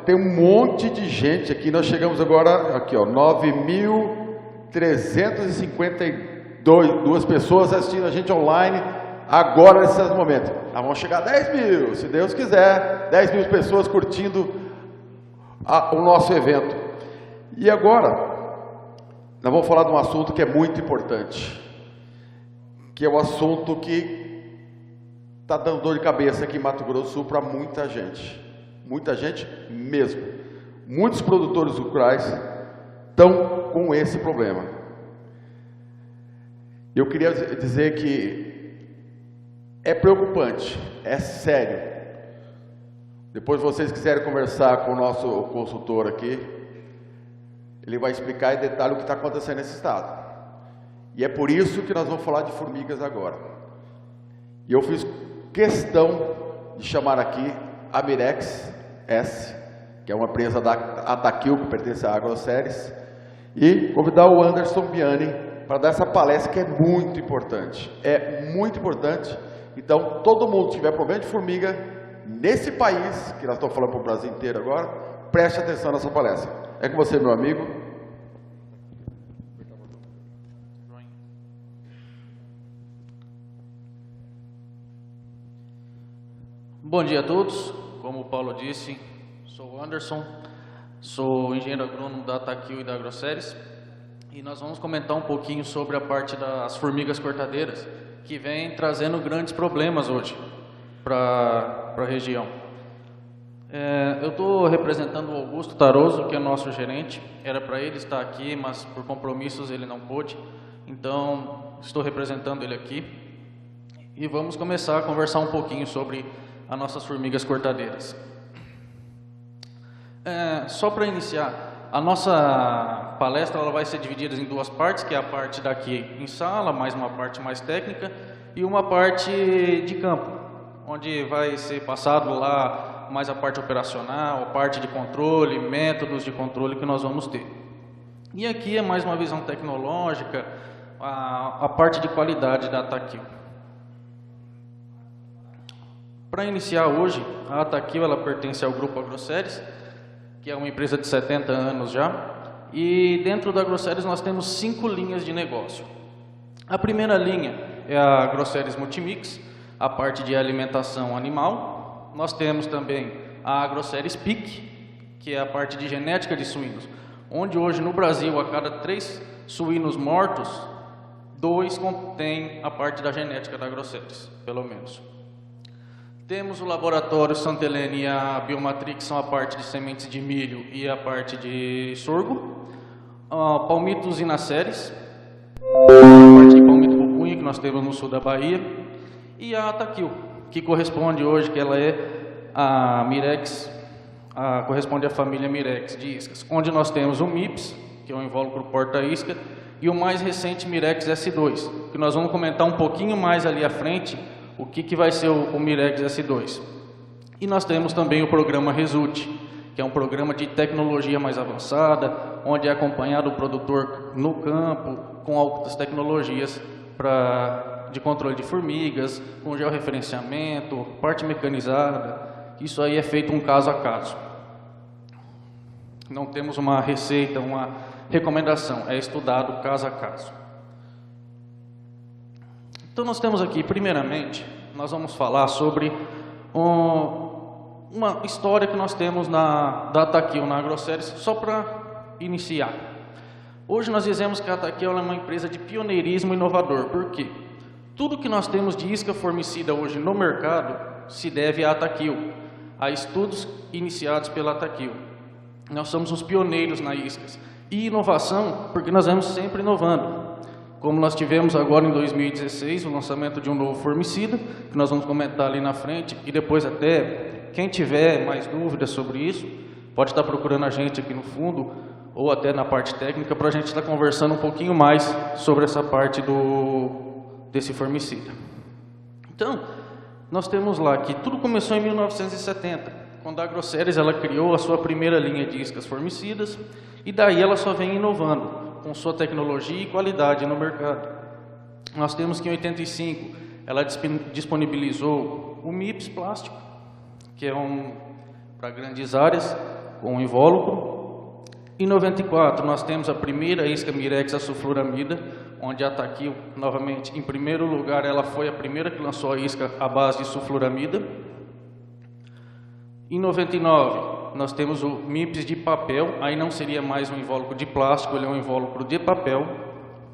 tem um monte de gente aqui, nós chegamos agora, aqui ó, 9.352 pessoas assistindo a gente online, agora nesse momento. Nós vamos chegar a 10 mil, se Deus quiser, 10 mil pessoas curtindo o nosso evento. E agora, nós vamos falar de um assunto que é muito importante, que é o assunto que está dando dor de cabeça aqui em Mato Grosso do Sul para muita gente mesmo. Muitos produtores rurais estão com esse problema. Eu queria dizer que é preocupante, é sério. Depois, se vocês quiserem conversar com o nosso consultor aqui, ele vai explicar em detalhe o que está acontecendo nesse estado. E é por isso que nós vamos falar de formigas agora. E eu fiz questão de chamar aqui a Mirex S, que é uma empresa da Ataquil, que pertence à Agroceres, e convidar o Anderson Biani para dar essa palestra que é muito importante. É muito importante. Então, todo mundo que tiver problema de formiga nesse país, que nós estamos falando para o Brasil inteiro agora, preste atenção nessa palestra. É com você, meu amigo. Bom dia a todos. Como o Paulo disse, sou o Anderson, sou engenheiro agrônomo da Ataquil e da Agroceres, e nós vamos comentar um pouquinho sobre a parte das formigas cortadeiras, que vem trazendo grandes problemas hoje para a região. Eu estou representando o Augusto Taroso, que é nosso gerente. Era para ele estar aqui, mas por compromissos ele não pôde. Então, estou representando ele aqui. E vamos começar a conversar um pouquinho sobre as nossas formigas cortadeiras. Só para iniciar, a nossa palestra ela vai ser dividida em duas partes, que é a parte daqui em sala, mais uma parte mais técnica, e uma parte de campo, onde vai ser passado lá mais a parte operacional, a parte de controle, métodos de controle que nós vamos ter. E aqui é mais uma visão tecnológica, a parte de qualidade da Ataquil. Para iniciar hoje, a Ataquil ela pertence ao Grupo Agroceres, que é uma empresa de 70 anos já, e dentro da Agroceres nós temos 5 linhas de negócio. A primeira linha é a Agroceres Multimix, a parte de alimentação animal. Nós temos também a Agroceres PIC, que é a parte de genética de suínos, onde hoje no Brasil, a cada 3 suínos mortos, 2 contêm a parte da genética da Agroceres, pelo menos. Temos o laboratório Santa Helena e a Biomatrix, são a parte de sementes de milho e a parte de sorgo. Palmitos Inaceres, a parte de palmito pupunha que nós temos no sul da Bahia. E a Ataquil, que corresponde hoje, que ela é a Mirex, corresponde à família Mirex de iscas, onde nós temos o MIPS, que é o invólucro porta-isca, e o mais recente Mirex S2, que nós vamos comentar um pouquinho mais ali à frente, o que vai ser o Mirex S2. E nós temos também o programa Result, que é um programa de tecnologia mais avançada, onde é acompanhado o produtor no campo, com altas tecnologias de controle de formigas, com georreferenciamento, parte mecanizada. Isso aí é feito um caso a caso. Não temos uma receita, uma recomendação, é estudado caso a caso. Então nós temos aqui, primeiramente, nós vamos falar sobre uma história que nós temos da Ataquil, na Agroceres, só para iniciar. Hoje nós dizemos que a Ataquil é uma empresa de pioneirismo inovador. Por quê? Tudo que nós temos de isca formicida hoje no mercado se deve à Ataquil, a estudos iniciados pela Ataquil. Nós somos os pioneiros na iscas. E inovação, porque nós vamos sempre inovando. Como nós tivemos agora em 2016 o lançamento de um novo formicida, que nós vamos comentar ali na frente, e depois até, quem tiver mais dúvidas sobre isso, pode estar procurando a gente aqui no fundo, ou até na parte técnica, para a gente estar conversando um pouquinho mais sobre essa parte desse formicida. Então, nós temos lá que tudo começou em 1970, quando a Agroceres ela criou a sua primeira linha de iscas formicidas, e daí ela só vem inovando, com sua tecnologia e qualidade no mercado. Nós temos que em 85 ela disponibilizou o MIPS plástico, que é para grandes áreas, com o invólucro. Em 94, nós temos a primeira isca Mirex asulfuramida, onde a Ataquil, novamente, em primeiro lugar, ela foi a primeira que lançou a isca à base de sulfuramida. Em 99, nós temos o MIPS de papel, aí não seria mais um invólucro de plástico, ele é um invólucro de papel,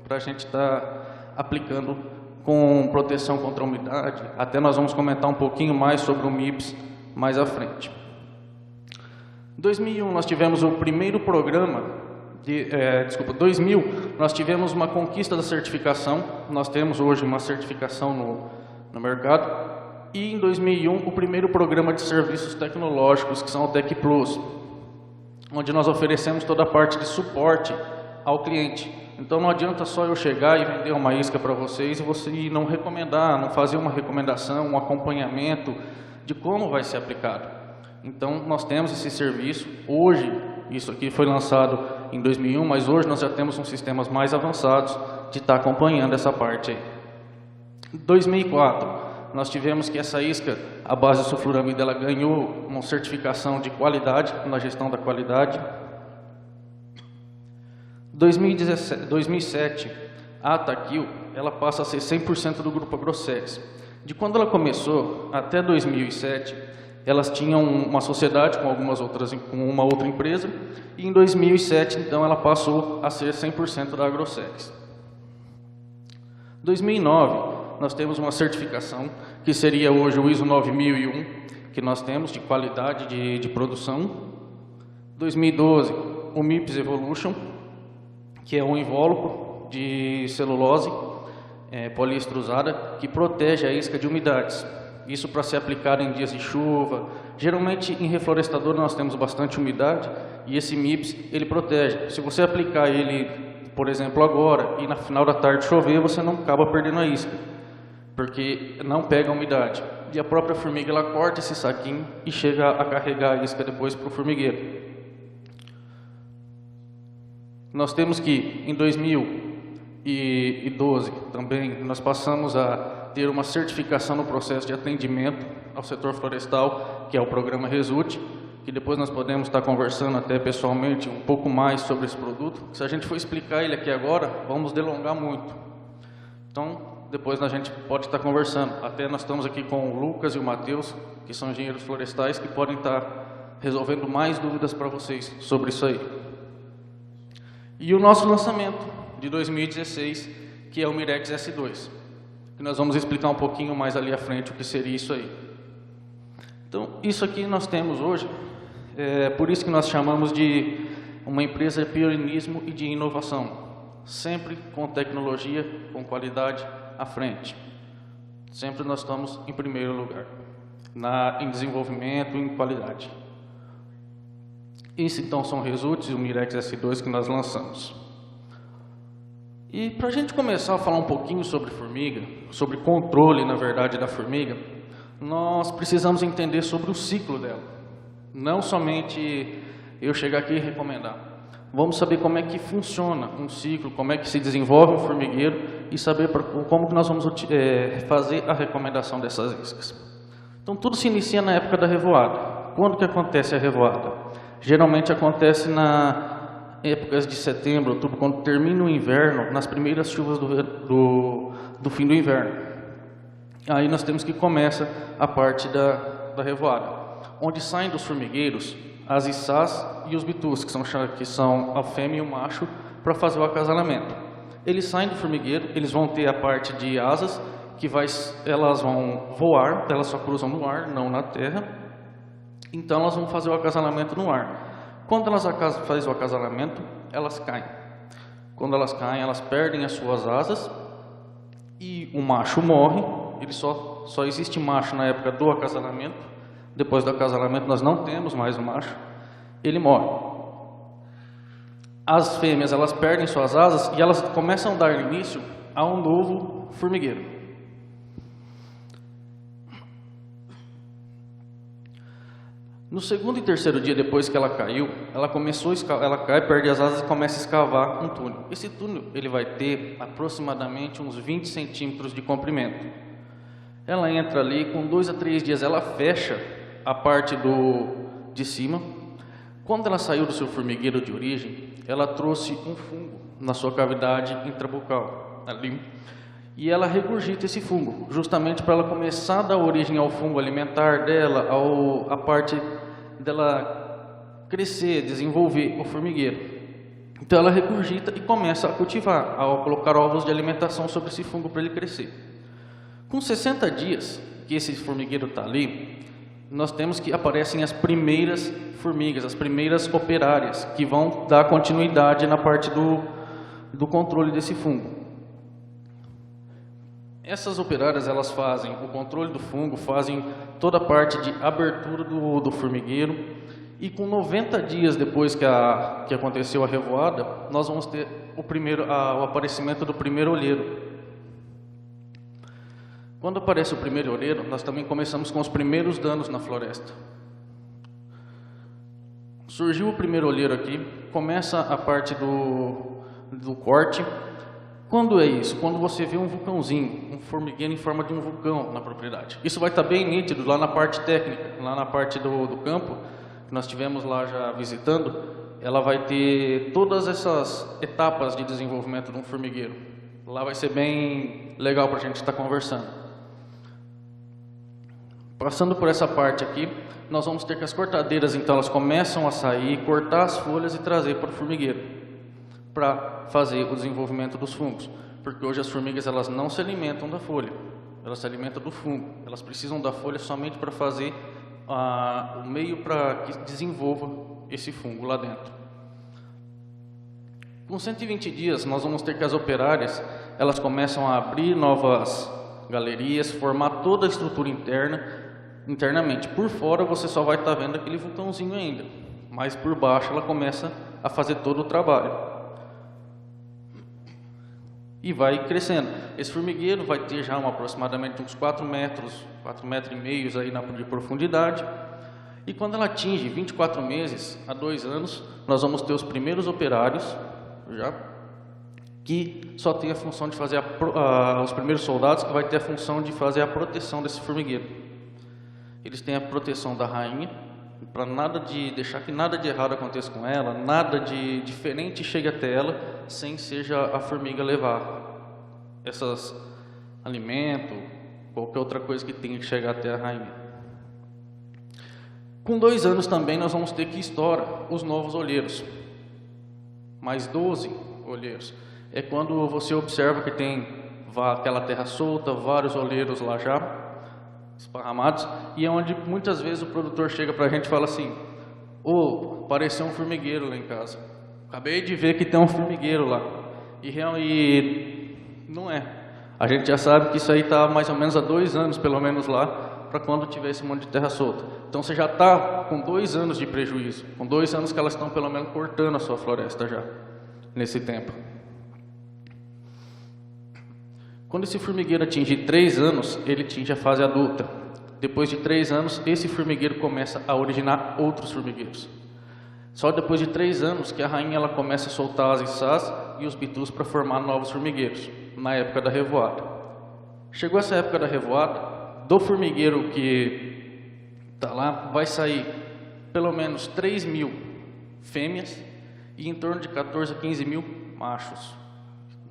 para a gente estar aplicando com proteção contra a umidade. Até nós vamos comentar um pouquinho mais sobre o MIPS mais à frente. Em 2001, nós tivemos o primeiro programa, 2000, nós tivemos uma conquista da certificação, nós temos hoje uma certificação no mercado, e em 2001, o primeiro programa de serviços tecnológicos, que são o Tec Plus, onde nós oferecemos toda a parte de suporte ao cliente. Então não adianta só eu chegar e vender uma isca para vocês e você não recomendar, não fazer uma recomendação, um acompanhamento de como vai ser aplicado. Então nós temos esse serviço, hoje, isso aqui foi lançado em 2001, mas hoje nós já temos uns sistemas mais avançados de estar acompanhando essa parte aí. Em 2004, nós tivemos que essa isca, a base de sulfuramida, ela ganhou uma certificação de qualidade, na gestão da qualidade. 2007, a Ataquil, ela passa a ser 100% do grupo Agroceres. De quando ela começou até 2007, elas tinham uma sociedade com uma outra empresa, e em 2007, então, ela passou a ser 100% da Agroceres. 2009, nós temos uma certificação, que seria hoje o ISO 9001, que nós temos de qualidade de produção. 2012, o MIPS Evolution, que é um invólucro de celulose poliestirosada, que protege a isca de umidades. Isso para ser aplicado em dias de chuva. Geralmente em reflorestador nós temos bastante umidade e esse MIPS ele protege. Se você aplicar ele, por exemplo, agora e na final da tarde chover, você não acaba perdendo a isca, porque não pega a umidade. E a própria formiga ela corta esse saquinho e chega a carregar a isca depois para o formigueiro. Nós temos que em 2012 também nós passamos a ter uma certificação no processo de atendimento ao setor florestal, que é o programa Result, que depois nós podemos estar conversando até pessoalmente um pouco mais sobre esse produto. Se a gente for explicar ele aqui agora, vamos delongar muito. Então, depois a gente pode estar conversando. Até nós estamos aqui com o Lucas e o Matheus, que são engenheiros florestais, que podem estar resolvendo mais dúvidas para vocês sobre isso aí. E o nosso lançamento de 2016, que é o Mirex S2. Que nós vamos explicar um pouquinho mais ali à frente o que seria isso aí. Então, isso aqui nós temos hoje, por isso que nós chamamos de uma empresa de pioneirismo e de inovação, sempre com tecnologia, com qualidade à frente. Sempre nós estamos em primeiro lugar, em desenvolvimento e em qualidade. Isso então são Results e o Mirex S2 que nós lançamos. E para a gente começar a falar um pouquinho sobre formiga, sobre controle, na verdade, da formiga, nós precisamos entender sobre o ciclo dela. Não somente eu chegar aqui e recomendar. Vamos saber como é que funciona um ciclo, como é que se desenvolve um formigueiro e saber como que nós vamos fazer a recomendação dessas iscas. Então, tudo se inicia na época da revoada. Quando que acontece a revoada? Geralmente acontece na épocas de setembro, outubro, quando termina o inverno, nas primeiras chuvas do fim do inverno. Aí nós temos que começa a parte da revoada, onde saem dos formigueiros as içás e os bitus, que são a fêmea e o macho, para fazer o acasalamento. Eles saem do formigueiro, eles vão ter a parte de asas, que elas vão voar, elas só cruzam no ar, não na terra. Então elas vão fazer o acasalamento no ar. Quando elas fazem o acasalamento, elas caem. Quando elas caem, elas perdem as suas asas e o macho morre. Ele só existe macho na época do acasalamento. Depois do acasalamento, nós não temos mais o macho. Ele morre. As fêmeas, elas perdem suas asas e elas começam a dar início a um novo formigueiro. No segundo e terceiro dia depois que ela caiu, ela cai, perde as asas e começa a escavar um túnel. Esse túnel ele vai ter aproximadamente uns 20 centímetros de comprimento. Ela entra ali, com 2 a 3 dias ela fecha a parte de cima. Quando ela saiu do seu formigueiro de origem, ela trouxe um fungo na sua cavidade intrabucal, ali, e ela regurgita esse fungo, justamente para ela começar a dar origem ao fungo alimentar dela, a parte dela crescer, desenvolver o formigueiro. Então ela regurgita e começa a cultivar, a colocar ovos de alimentação sobre esse fungo para ele crescer. Com 60 dias que esse formigueiro está ali, nós temos que aparecem as primeiras formigas, as primeiras operárias, que vão dar continuidade na parte do controle desse fungo. Essas operárias, elas fazem o controle do fungo, fazem toda a parte de abertura do formigueiro, e com 90 dias depois que aconteceu a revoada, nós vamos ter o aparecimento do primeiro olheiro. Quando aparece o primeiro olheiro, nós também começamos com os primeiros danos na floresta. Surgiu o primeiro olheiro aqui, começa a parte do corte. Quando é isso? Quando você vê um vulcãozinho, um formigueiro em forma de um vulcão na propriedade. Isso vai estar bem nítido lá na parte técnica, lá na parte do campo, que nós estivemos lá já visitando. Ela vai ter todas essas etapas de desenvolvimento de um formigueiro. Lá vai ser bem legal para a gente estar conversando. Passando por essa parte aqui, nós vamos ter que as cortadeiras, então, elas começam a sair, cortar as folhas e trazer para o formigueiro, para fazer o desenvolvimento dos fungos. Porque hoje as formigas, elas não se alimentam da folha, elas se alimentam do fungo. Elas precisam da folha somente para fazer o meio para que desenvolva esse fungo lá dentro. Com 120 dias, nós vamos ter que as operárias, elas começam a abrir novas galerias, formar toda a estrutura internamente. Por fora você só vai estar vendo aquele vulcãozinho ainda, mas por baixo ela começa a fazer todo o trabalho. E vai crescendo. Esse formigueiro vai ter já aproximadamente uns 4 metros e meio aí de profundidade. E quando ela atinge 24 meses a 2 anos, nós vamos ter os primeiros operários, já, que só tem a função de fazer os primeiros soldados, que vai ter a função de fazer a proteção desse formigueiro. Eles têm a proteção da rainha, para deixar que nada de errado aconteça com ela, nada de diferente chegue até ela, sem seja a formiga levar esses alimentos, qualquer outra coisa que tenha que chegar até a rainha. Com 2 anos também nós vamos ter que estourar os novos olheiros, mais 12 olheiros. É quando você observa que tem aquela terra solta, vários olheiros lá já esparramados, e é onde muitas vezes o produtor chega para a gente e fala assim: apareceu um formigueiro lá em casa, acabei de ver que tem um formigueiro lá, e não é. A gente já sabe que isso aí está mais ou menos há 2 anos pelo menos lá, para quando tiver esse monte de terra solta. Então você já está com 2 anos de prejuízo, com 2 anos que elas estão pelo menos cortando a sua floresta já, nesse tempo. Quando esse formigueiro atinge 3 anos, ele atinge a fase adulta. Depois de 3 anos, esse formigueiro começa a originar outros formigueiros. Só depois de 3 anos que a rainha ela começa a soltar as içás e os bitus para formar novos formigueiros, na época da revoada. Chegou essa época da revoada, do formigueiro que está lá, vai sair pelo menos 3.000 fêmeas e em torno de 14 a 15.000 machos,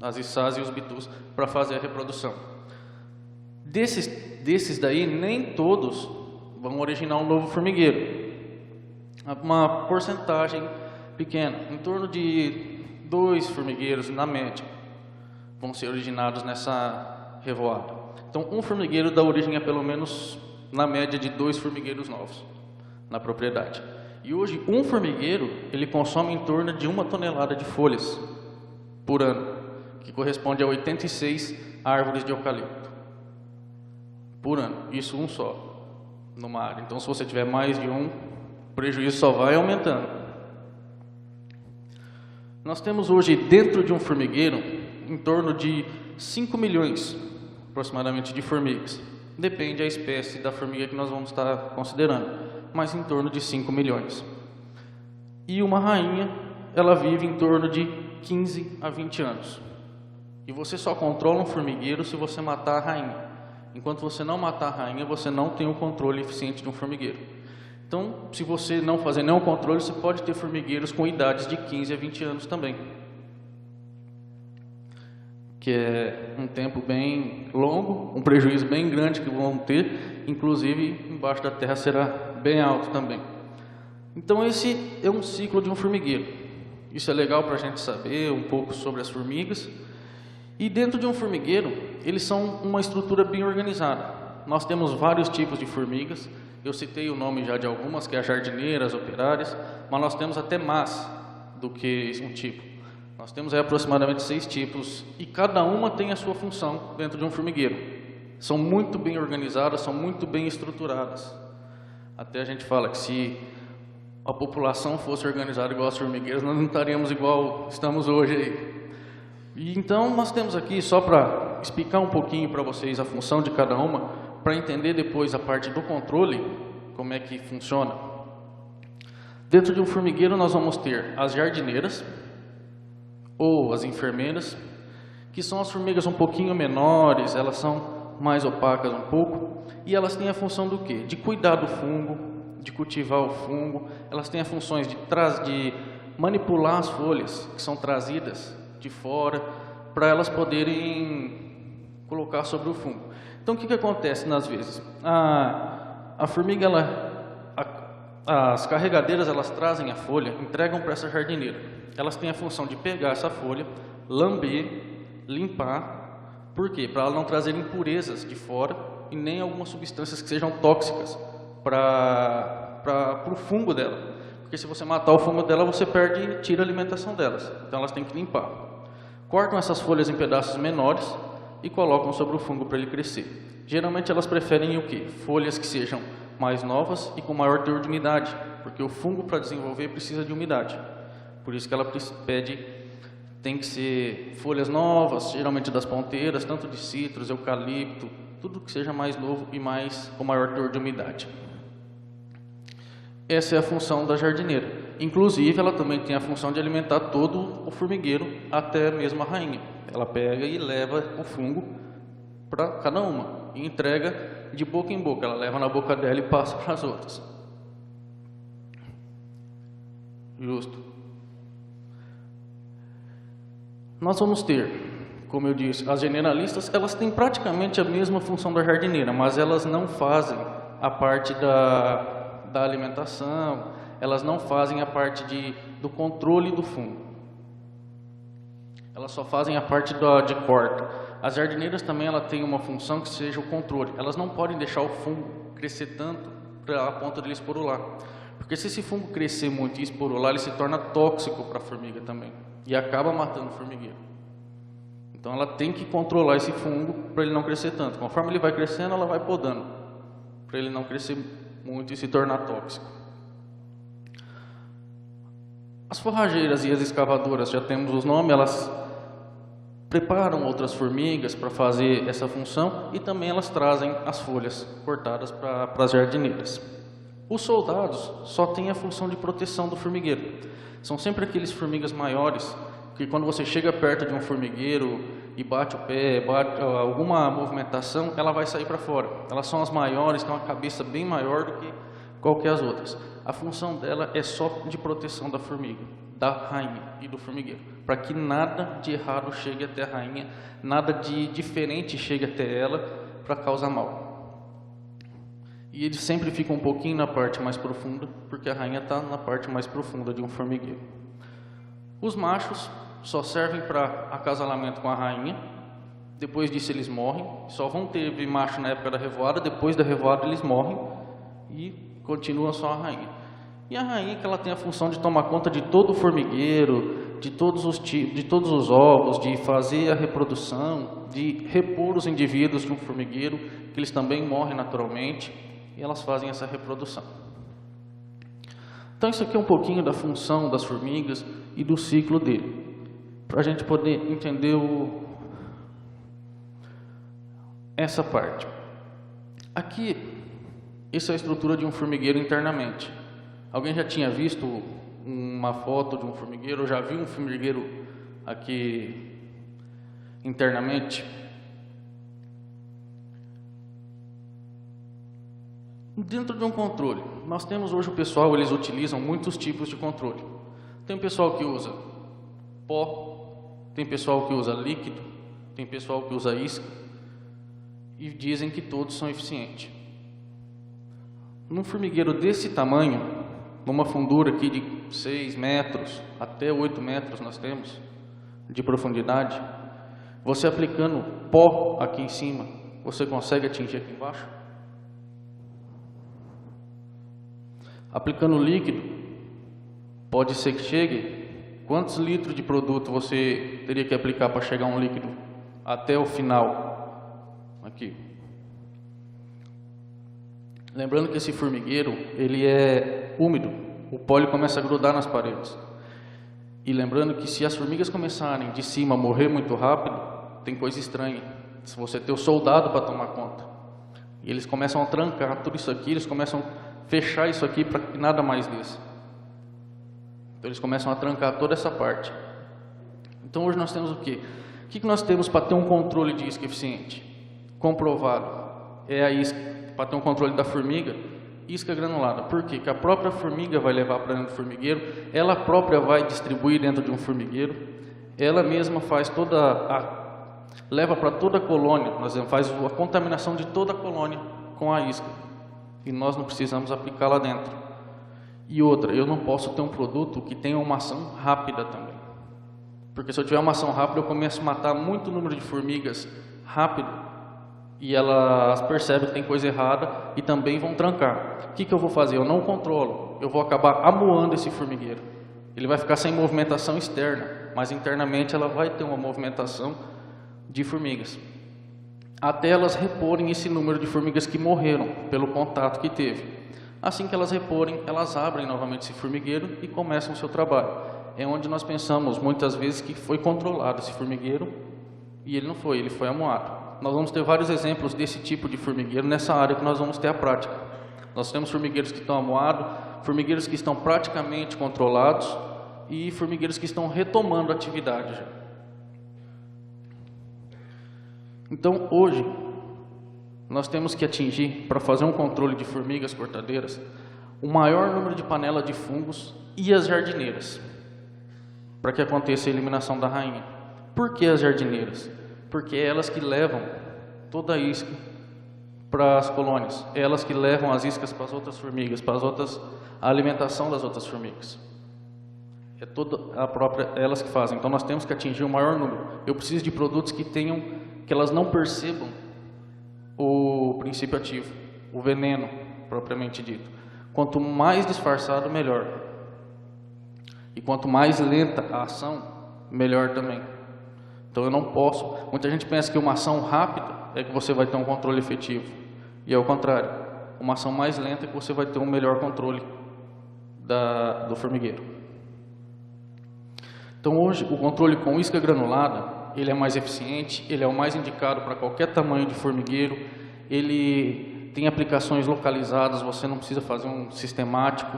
as içás e os bitus, para fazer a reprodução. Desses daí, nem todos vão originar um novo formigueiro. Uma porcentagem pequena, em torno de 2 formigueiros na média, vão ser originados nessa revoada. Então, um formigueiro dá origem a pelo menos, na média, de 2 formigueiros novos na propriedade. E hoje, um formigueiro, ele consome em torno de 1 tonelada de folhas por ano, que corresponde a 86 árvores de eucalipto por ano. Isso um só, numa área. Então, se você tiver mais de um, o prejuízo só vai aumentando. Nós temos hoje, dentro de um formigueiro, em torno de 5 milhões, aproximadamente, de formigas. Depende da espécie da formiga que nós vamos estar considerando, mas em torno de 5 milhões. E uma rainha, ela vive em torno de 15 a 20 anos. E você só controla um formigueiro se você matar a rainha. Enquanto você não matar a rainha, você não tem o controle eficiente de um formigueiro. Então, se você não fazer nenhum controle, você pode ter formigueiros com idades de 15 a 20 anos também, que é um tempo bem longo, um prejuízo bem grande que vão ter, inclusive embaixo da terra será bem alto também. Então esse é um ciclo de um formigueiro. Isso é legal para a gente saber um pouco sobre as formigas. E dentro de um formigueiro, eles são uma estrutura bem organizada. Nós temos vários tipos de formigas. Eu citei o nome já de algumas, que é as jardineiras, operárias, mas nós temos até mais do que um tipo. Nós temos aí aproximadamente 6 tipos e cada uma tem a sua função dentro de um formigueiro. São muito bem organizadas, são muito bem estruturadas. Até a gente fala que se a população fosse organizada igual as formigueiras, nós não estaríamos igual estamos hoje aí. E então nós temos aqui, só para explicar um pouquinho para vocês a função de cada uma, para entender depois a parte do controle, como é que funciona. Dentro de um formigueiro nós vamos ter as jardineiras, ou as enfermeiras, que são as formigas um pouquinho menores, elas são mais opacas um pouco, e elas têm a função do quê? De cuidar do fungo, de cultivar o fungo. Elas têm as funções de manipular as folhas que são trazidas de fora, para elas poderem colocar sobre o fungo. Então o que acontece nas vezes? A formiga, as carregadeiras, elas trazem a folha, entregam para essa jardineira. Elas têm a função de pegar essa folha, lamber, limpar. Por quê? Para ela não trazer impurezas de fora e nem algumas substâncias que sejam tóxicas para o fungo dela. Porque se você matar o fungo dela, você perde e tira a alimentação delas. Então elas têm que limpar. Cortam essas folhas em pedaços menores e colocam sobre o fungo para ele crescer. Geralmente elas preferem o quê? Folhas que sejam mais novas e com maior teor de umidade, porque o fungo, para desenvolver, precisa de umidade. Por isso que ela tem que ser folhas novas, geralmente das ponteiras, tanto de citros, eucalipto, tudo que seja mais novo e com maior teor de umidade. Essa é a função da jardineira. Inclusive, ela também tem a função de alimentar todo o formigueiro, até mesmo a rainha. Ela pega e leva o fungo para cada uma e entrega de boca em boca. Ela leva na boca dela e passa para as outras. Justo. Nós vamos ter, como eu disse, as generalistas. Elas têm praticamente a mesma função da jardineira, mas elas não fazem a parte da alimentação, elas não fazem a parte do controle do fungo. Elas só fazem a parte de corte. As jardineiras também têm uma função que seja o controle. Elas não podem deixar o fungo crescer tanto a ponto de ele esporular. Porque se esse fungo crescer muito e esporular, ele se torna tóxico para a formiga também. E acaba matando o formigueiro. Então ela tem que controlar esse fungo para ele não crescer tanto. Conforme ele vai crescendo, ela vai podando, para ele não crescer muito e se tornar tóxico. As forrageiras e as escavadoras, já temos os nomes, elas preparam outras formigas para fazer essa função e também elas trazem as folhas cortadas para as jardineiras. Os soldados só têm a função de proteção do formigueiro. São sempre aqueles formigas maiores que quando você chega perto de um formigueiro e bate o pé, alguma movimentação, ela vai sair para fora. Elas são as maiores, têm uma cabeça bem maior do que qualquer as outras. A função dela é só de proteção da formiga, da rainha e do formigueiro, para que nada de errado chegue até a rainha, nada de diferente chegue até ela para causar mal. E eles sempre ficam um pouquinho na parte mais profunda, porque a rainha está na parte mais profunda de um formigueiro. Os machos só servem para acasalamento com a rainha. Depois disso eles morrem. Só vão ter macho na época da revoada. Depois da revoada eles morrem e continua só a rainha. E a rainha, que ela tem a função de tomar conta de todo o formigueiro, de todos os ovos, de fazer a reprodução, de repor os indivíduos de um formigueiro, que eles também morrem naturalmente, e elas fazem essa reprodução. Então isso aqui é um pouquinho da função das formigas e do ciclo dele, para a gente poder entender essa parte. Aqui, essa é a estrutura de um formigueiro internamente. Alguém já tinha visto uma foto de um formigueiro? Eu já vi um formigueiro aqui internamente? Dentro de um controle, nós temos hoje o pessoal, eles utilizam muitos tipos de controle. Tem pessoal que usa pó, tem pessoal que usa líquido, tem pessoal que usa isca, e dizem que todos são eficientes. Num formigueiro desse tamanho, numa fundura aqui de 6 metros até 8 metros nós temos de profundidade, você aplicando pó aqui em cima, você consegue atingir aqui embaixo? Aplicando líquido, pode ser que chegue. Quantos litros de produto você teria que aplicar para chegar a um líquido até o final? Aqui. Lembrando que esse formigueiro, ele é úmido. O pó começa a grudar nas paredes. E lembrando que se as formigas começarem de cima a morrer muito rápido, tem coisa estranha. Se você ter o soldado para tomar conta. E eles começam a trancar tudo isso aqui, eles começam a fechar isso aqui para que nada mais desça. Então eles começam a trancar toda essa parte. Então hoje nós temos o quê? O que nós temos para ter um controle de isca eficiente? Comprovado. É a isca, para ter um controle da formiga, isca granulada. Por quê? Porque a própria formiga vai levar para dentro do formigueiro, ela própria vai distribuir dentro de um formigueiro, ela mesma faz leva para toda a colônia, nós faz a contaminação de toda a colônia com a isca. E nós não precisamos aplicar lá dentro. E outra, eu não posso ter um produto que tenha uma ação rápida também. Porque se eu tiver uma ação rápida, eu começo a matar muito número de formigas rápido. E elas percebem que tem coisa errada e também vão trancar. O que eu vou fazer? Eu não controlo. Eu vou acabar amuando esse formigueiro. Ele vai ficar sem movimentação externa, mas internamente ela vai ter uma movimentação de formigas. Até elas reporem esse número de formigas que morreram pelo contato que teve. Assim que elas reporem, elas abrem novamente esse formigueiro e começam o seu trabalho. É onde nós pensamos muitas vezes que foi controlado esse formigueiro e ele não foi, ele foi amuado. Nós vamos ter vários exemplos desse tipo de formigueiro nessa área que nós vamos ter a prática. Nós temos formigueiros que estão amuados, formigueiros que estão praticamente controlados e formigueiros que estão retomando a atividade já. Então, hoje, nós temos que atingir, para fazer um controle de formigas cortadeiras, o maior número de panelas de fungos e as jardineiras, para que aconteça a eliminação da rainha. Por que as jardineiras? Porque é elas que levam toda a isca para as colônias, é elas que levam as iscas para as outras formigas, a alimentação das outras formigas. É toda elas que fazem. Então, nós temos que atingir o maior número. Eu preciso de produtos que elas não percebam o princípio ativo, o veneno, propriamente dito. Quanto mais disfarçado, melhor. E quanto mais lenta a ação, melhor também. Então eu não posso... Muita gente pensa que uma ação rápida é que você vai ter um controle efetivo. E é o contrário. Uma ação mais lenta é que você vai ter um melhor controle do formigueiro. Então hoje, o controle com isca granulada, ele é mais eficiente, ele é o mais indicado para qualquer tamanho de formigueiro, ele tem aplicações localizadas, você não precisa fazer um sistemático,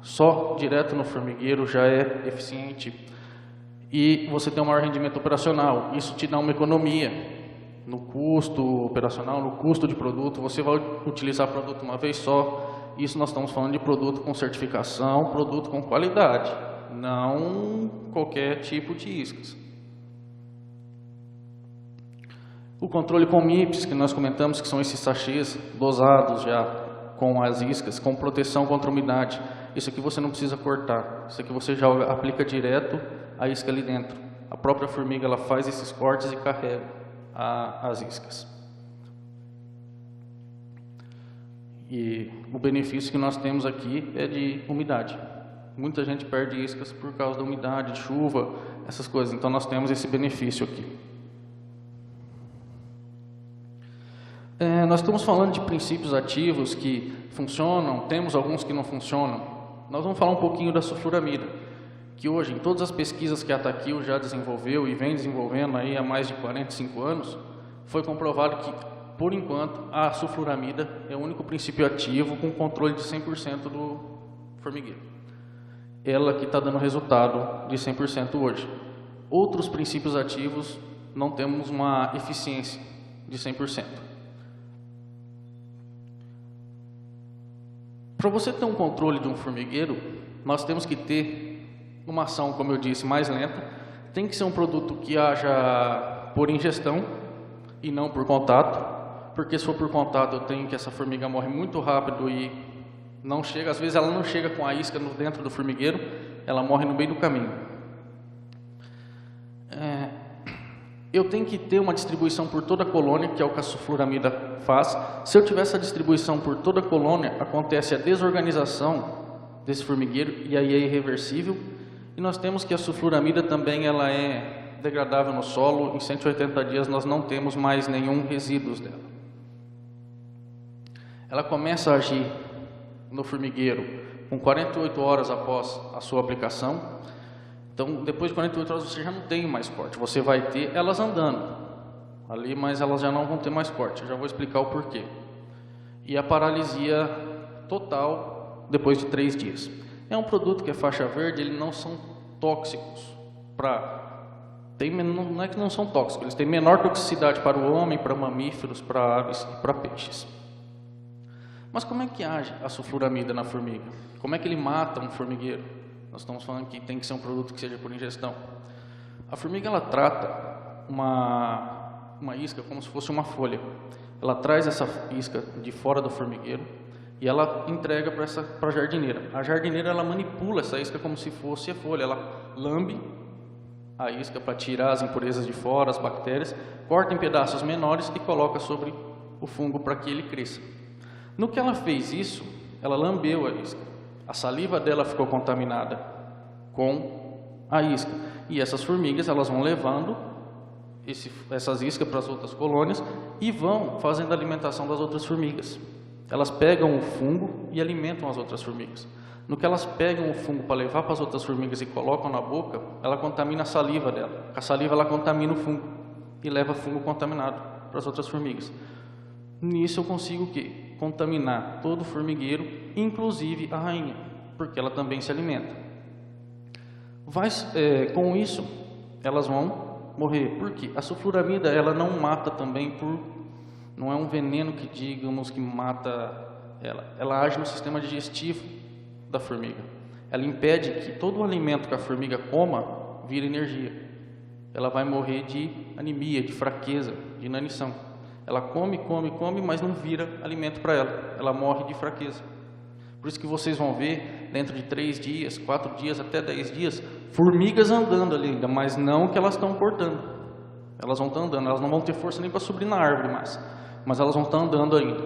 só direto no formigueiro já é eficiente. E você tem um maior rendimento operacional, isso te dá uma economia no custo operacional, no custo de produto, você vai utilizar produto uma vez só, isso nós estamos falando de produto com certificação, produto com qualidade, não qualquer tipo de iscas. O controle com MIPS, que nós comentamos, que são esses sachês dosados já com as iscas, com proteção contra umidade. Isso aqui você não precisa cortar, isso aqui você já aplica direto a isca ali dentro. A própria formiga ela faz esses cortes e carrega as iscas. E o benefício que nós temos aqui é de umidade. Muita gente perde iscas por causa da umidade, de chuva, essas coisas. Então nós temos esse benefício aqui. Nós estamos falando de princípios ativos que funcionam, temos alguns que não funcionam. Nós vamos falar um pouquinho da sulfuramida, que hoje, em todas as pesquisas que a Ataquil já desenvolveu e vem desenvolvendo aí há mais de 45 anos, foi comprovado que, por enquanto, a sulfuramida é o único princípio ativo com controle de 100% do formigueiro. Ela que está dando resultado de 100% hoje. Outros princípios ativos não temos uma eficiência de 100%. Para você ter um controle de um formigueiro, nós temos que ter uma ação, como eu disse, mais lenta. Tem que ser um produto que haja por ingestão e não por contato, porque se for por contato eu tenho que essa formiga morre muito rápido e não chega, às vezes ela não chega com a isca dentro do formigueiro, ela morre no meio do caminho. Eu tenho que ter uma distribuição por toda a colônia, que é o que a sulfuramida faz. Se eu tiver essa distribuição por toda a colônia, acontece a desorganização desse formigueiro e aí é irreversível. E nós temos que a sulfuramida também ela é degradável no solo. Em 180 dias nós não temos mais nenhum resíduos dela. Ela começa a agir no formigueiro com 48 horas após a sua aplicação. Então, depois de 48 horas você já não tem mais corte, você vai ter elas andando ali, mas elas já não vão ter mais corte, eu já vou explicar o porquê. E a paralisia total depois de 3 dias. É um produto que é faixa verde, eles não são tóxicos, não é que não são tóxicos, eles têm menor toxicidade para o homem, para mamíferos, para aves e para peixes. Mas como é que age a sulfuramida na formiga? Como é que ele mata um formigueiro? Nós estamos falando que tem que ser um produto que seja por ingestão. A formiga ela trata uma isca como se fosse uma folha. Ela traz essa isca de fora do formigueiro e ela entrega para a jardineira. A jardineira ela manipula essa isca como se fosse a folha. Ela lambe a isca para tirar as impurezas de fora, as bactérias, corta em pedaços menores e coloca sobre o fungo para que ele cresça. No que ela fez isso, ela lambeu a isca. A saliva dela ficou contaminada com a isca. E essas formigas elas vão levando essas iscas para as outras colônias e vão fazendo a alimentação das outras formigas. Elas pegam o fungo e alimentam as outras formigas. No que elas pegam o fungo para levar para as outras formigas e colocam na boca, ela contamina a saliva dela. A saliva ela contamina o fungo e leva fungo contaminado para as outras formigas. Nisso eu consigo o quê? Contaminar todo o formigueiro, inclusive a rainha, porque ela também se alimenta. Com isso, elas vão morrer. Por quê? A sulfuramida ela não mata também não é um veneno que digamos que mata ela. Ela age no sistema digestivo da formiga. Ela impede que todo o alimento que a formiga coma vire energia. Ela vai morrer de anemia, de fraqueza, de inanição. Ela come, mas não vira alimento para ela. Ela morre de fraqueza. Por isso que vocês vão ver, dentro de 3 dias, 4 dias, até 10 dias, formigas andando ali ainda, mas não que elas estão cortando. Elas vão estar andando, elas não vão ter força nem para subir na árvore mais, mas elas vão estar andando ainda.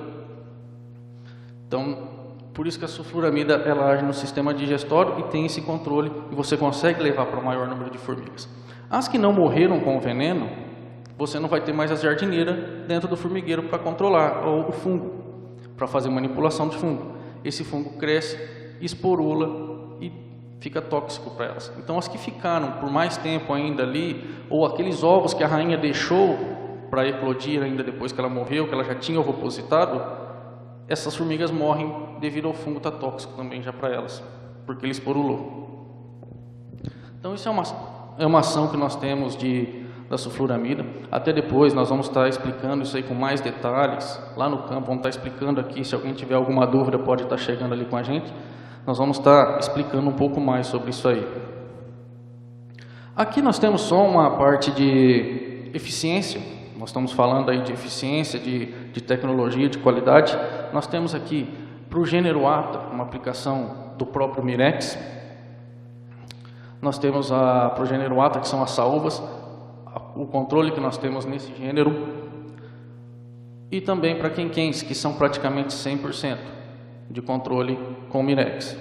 Então, por isso que a sulfuramida ela age no sistema digestório e tem esse controle, e você consegue levar para o maior número de formigas. As que não morreram com o veneno, você não vai ter mais a jardineira dentro do formigueiro para controlar, ou o fungo, para fazer manipulação de fungo. Esse fungo cresce, esporula e fica tóxico para elas. Então as que ficaram por mais tempo ainda ali, ou aqueles ovos que a rainha deixou para eclodir ainda depois que ela morreu, que ela já tinha ovopositado, essas formigas morrem devido ao fungo estar tóxico também já para elas, porque ele esporulou. Então isso é uma ação que nós temos da sulfuramida. Até depois nós vamos estar explicando isso aí com mais detalhes lá no campo, vamos estar explicando aqui, se alguém tiver alguma dúvida pode estar chegando ali com a gente, nós vamos estar explicando um pouco mais sobre isso aí. Aqui nós temos só uma parte de eficiência, nós estamos falando aí de eficiência, de tecnologia, de qualidade. Nós temos aqui para o gênero ATA, uma aplicação do próprio Mirex. Nós temos para o gênero ATA, que são as saúvas, o controle que nós temos nesse gênero, e também para quenquens, que são praticamente 100% de controle com Mirex.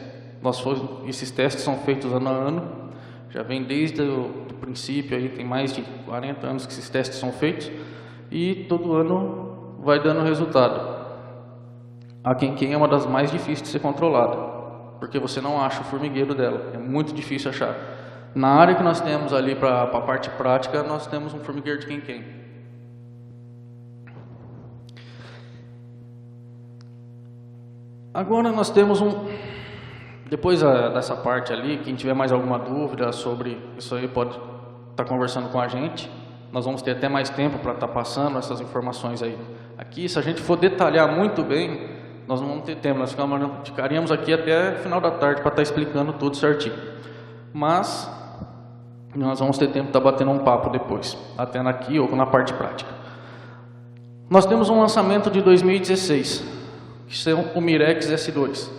Esses testes são feitos ano a ano, já vem desde o princípio, aí tem mais de 40 anos que esses testes são feitos, e todo ano vai dando resultado. A quenquem é uma das mais difíceis de ser controlada, porque você não acha o formigueiro dela, é muito difícil achar. Na área que nós temos ali para a parte prática, nós temos um formigueiro de quenquem. Agora nós temos depois dessa parte ali, quem tiver mais alguma dúvida sobre isso aí pode estar conversando com a gente. Nós vamos ter até mais tempo para estar passando essas informações aí. Aqui, se a gente for detalhar muito bem, Nós não vamos ter tempo, nós ficaríamos aqui até o final da tarde para estar explicando tudo certinho. Mas nós vamos ter tempo de estar batendo um papo depois, até aqui ou na parte prática. Nós temos um lançamento de 2016, que é o Mirex S2.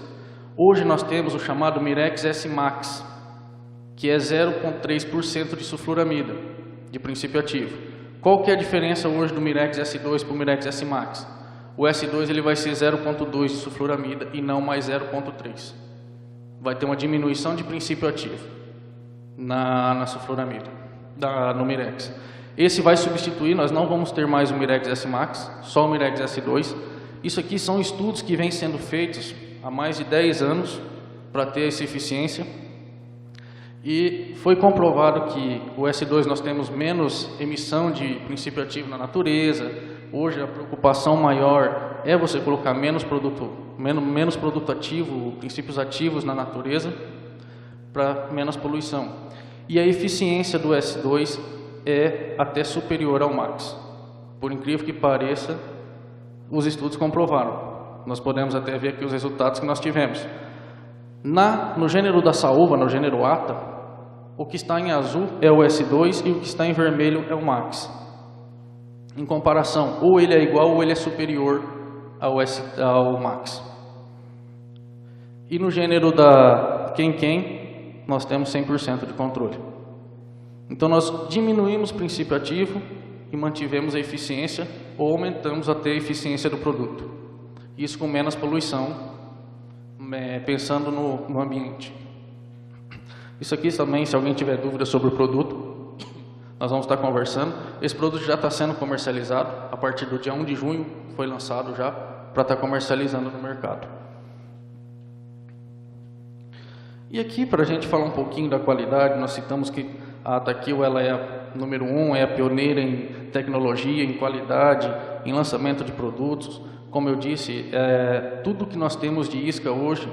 Hoje nós temos o chamado Mirex S Max, que é 0,3% de sulfuramida, de princípio ativo. Qual que é a diferença hoje do Mirex S2 para o Mirex S Max? O S2 ele vai ser 0,2 de sulfuramida e não mais 0,3. Vai ter uma diminuição de princípio ativo na sulfuramida, no Mirex. Esse vai substituir, nós não vamos ter mais o Mirex S Max, só o Mirex S2. Isso aqui são estudos que vêm sendo feitos há mais de 10 anos para ter essa eficiência. E foi comprovado que o S2 nós temos menos emissão de princípio ativo na natureza. Hoje a preocupação maior é você colocar menos produto ativo, princípios ativos na natureza, para menos poluição. E a eficiência do S2 é até superior ao Max. Por incrível que pareça, os estudos comprovaram. Nós podemos até ver aqui os resultados que nós tivemos. No gênero da saúva, no gênero ATA, o que está em azul é o S2 e o que está em vermelho é o Max. Em comparação, ou ele é igual ou ele é superior ao Max. E no gênero da Quen, nós temos 100% de controle. Então nós diminuímos o princípio ativo e mantivemos a eficiência ou aumentamos até a eficiência do produto. Isso com menos poluição, pensando no ambiente. Isso aqui também, se alguém tiver dúvida sobre o produto, nós vamos estar conversando. Esse produto já está sendo comercializado, a partir do dia 1 de junho foi lançado já, para estar comercializando no mercado. E aqui, para a gente falar um pouquinho da qualidade, nós citamos que a Ataquil ela é a número 1, é a pioneira em tecnologia, em qualidade, em lançamento de produtos. Como eu disse, tudo que nós temos de isca hoje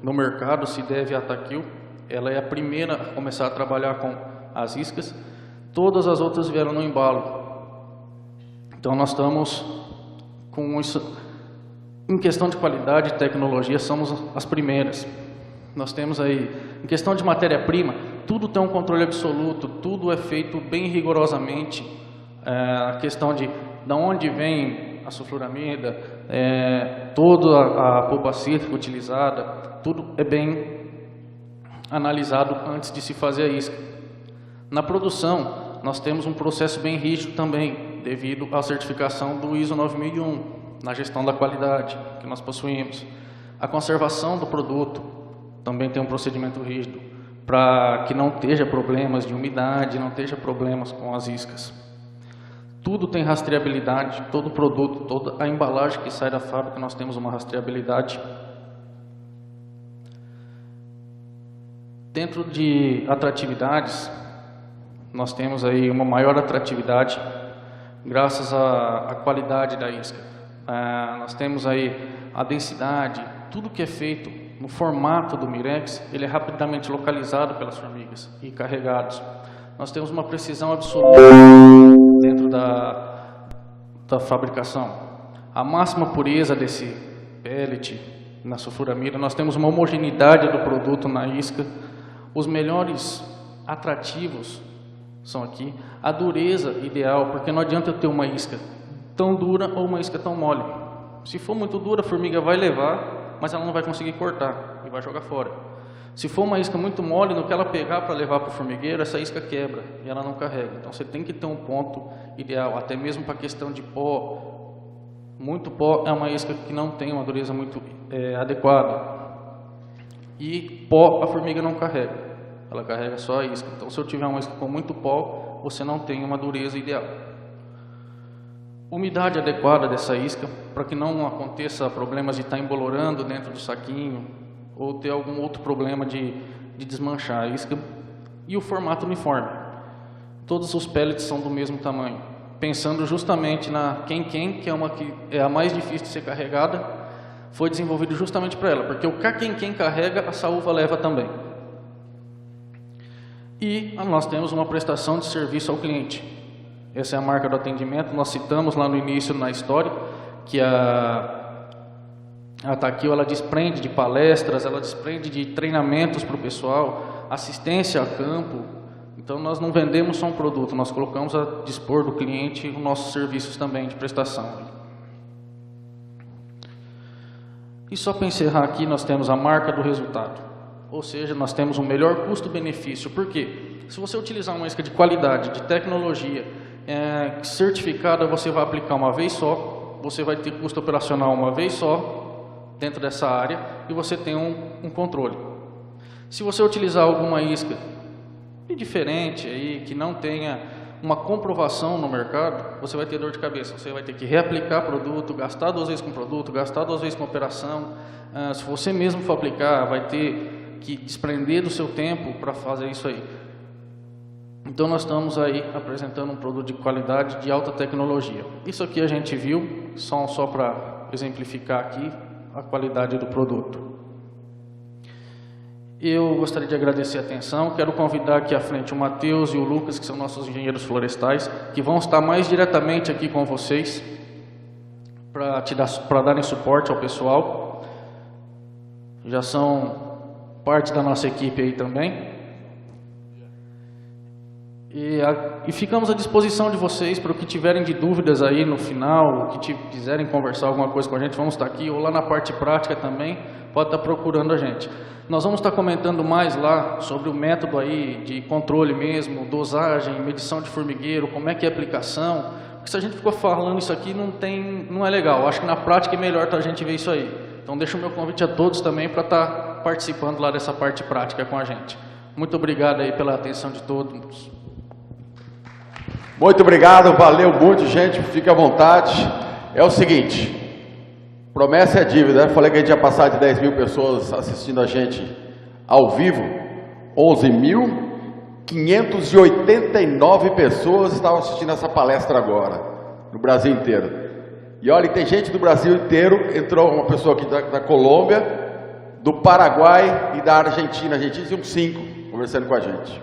no mercado se deve à Ataquil. Ela é a primeira a começar a trabalhar com as iscas. Todas as outras vieram no embalo. Então nós estamos com isso. Em questão de qualidade e tecnologia, somos as primeiras. Nós temos aí, em questão de matéria-prima, tudo tem um controle absoluto, tudo é feito bem rigorosamente. A questão de onde vem a sulfuramida, toda a polpa cítrica utilizada, tudo é bem analisado antes de se fazer a isca. Na produção, nós temos um processo bem rígido também, devido à certificação do ISO 9001, na gestão da qualidade que nós possuímos. A conservação do produto também tem um procedimento rígido, para que não esteja problemas de umidade, não esteja problemas com as iscas. Tudo tem rastreabilidade, todo produto, toda a embalagem que sai da fábrica, nós temos uma rastreabilidade. Dentro de atratividades, nós temos aí uma maior atratividade graças à qualidade da isca. Nós temos aí a densidade, tudo que é feito no formato do Mirex, ele é rapidamente localizado pelas formigas e carregados. Nós temos uma precisão absoluta dentro da fabricação. A máxima pureza desse pellet na sulfuramida, nós temos uma homogeneidade do produto na isca. Os melhores atrativos são aqui. A dureza ideal, porque não adianta eu ter uma isca tão dura ou uma isca tão mole. Se for muito dura, a formiga vai levar, mas ela não vai conseguir cortar e vai jogar fora. Se for uma isca muito mole, no que ela pegar para levar para o formigueiro, essa isca quebra e ela não carrega. Então você tem que ter um ponto ideal, até mesmo para a questão de pó. Muito pó é uma isca que não tem uma dureza muito adequada. E pó a formiga não carrega, ela carrega só a isca. Então se eu tiver uma isca com muito pó, você não tem uma dureza ideal. Umidade adequada dessa isca, para que não aconteça problemas de estar embolorando dentro do saquinho, ou ter algum outro problema de desmanchar a isca. E o formato uniforme. Todos os pellets são do mesmo tamanho. Pensando justamente na Quen, que é a mais difícil de ser carregada, foi desenvolvido justamente para ela, porque o que a Quen carrega, a saúva leva também. E nós temos uma prestação de serviço ao cliente. Essa é a marca do atendimento. Nós citamos lá no início, na história, que a A Ataquil, ela desprende de palestras, ela desprende de treinamentos para o pessoal, assistência a campo. Então, nós não vendemos só um produto, nós colocamos a dispor do cliente os nossos serviços também de prestação. E só para encerrar aqui, nós temos a marca do resultado. Ou seja, nós temos o melhor custo-benefício. Por quê? Se você utilizar uma isca de qualidade, de tecnologia, certificada, você vai aplicar uma vez só, você vai ter custo operacional uma vez só, dentro dessa área, e você tem um controle. Se você utilizar alguma isca diferente, aí, que não tenha uma comprovação no mercado, você vai ter dor de cabeça, você vai ter que reaplicar produto, gastar 2 vezes com produto, gastar 2 vezes com operação. Se você mesmo for aplicar, vai ter que desprender do seu tempo para fazer isso aí. Então nós estamos aí apresentando um produto de qualidade, de alta tecnologia. Isso aqui a gente viu, só para exemplificar aqui a qualidade do produto. Eu gostaria de agradecer a atenção, quero convidar aqui à frente o Matheus e o Lucas, que são nossos engenheiros florestais, que vão estar mais diretamente aqui com vocês, para darem suporte ao pessoal. Já são parte da nossa equipe aí também. E ficamos à disposição de vocês para o que tiverem de dúvidas aí no final, o que quiserem conversar alguma coisa com a gente, vamos estar aqui, ou lá na parte prática também, pode estar procurando a gente. Nós vamos estar comentando mais lá sobre o método aí de controle mesmo, dosagem, medição de formigueiro, como é que é a aplicação, porque se a gente ficou falando isso aqui não é legal, acho que na prática é melhor a gente ver isso aí. Então deixo o meu convite a todos também para estar participando lá dessa parte prática com a gente. Muito obrigado aí pela atenção de todos. Muito obrigado, valeu muito, gente, fique à vontade. É o seguinte, promessa é dívida, né? Falei que a gente ia passar de 10 mil pessoas assistindo a gente ao vivo, 11.589 pessoas estavam assistindo essa palestra agora, no Brasil inteiro. E olha, tem gente do Brasil inteiro, entrou uma pessoa aqui da Colômbia, do Paraguai e da Argentina, tinha uns 5 conversando com a gente.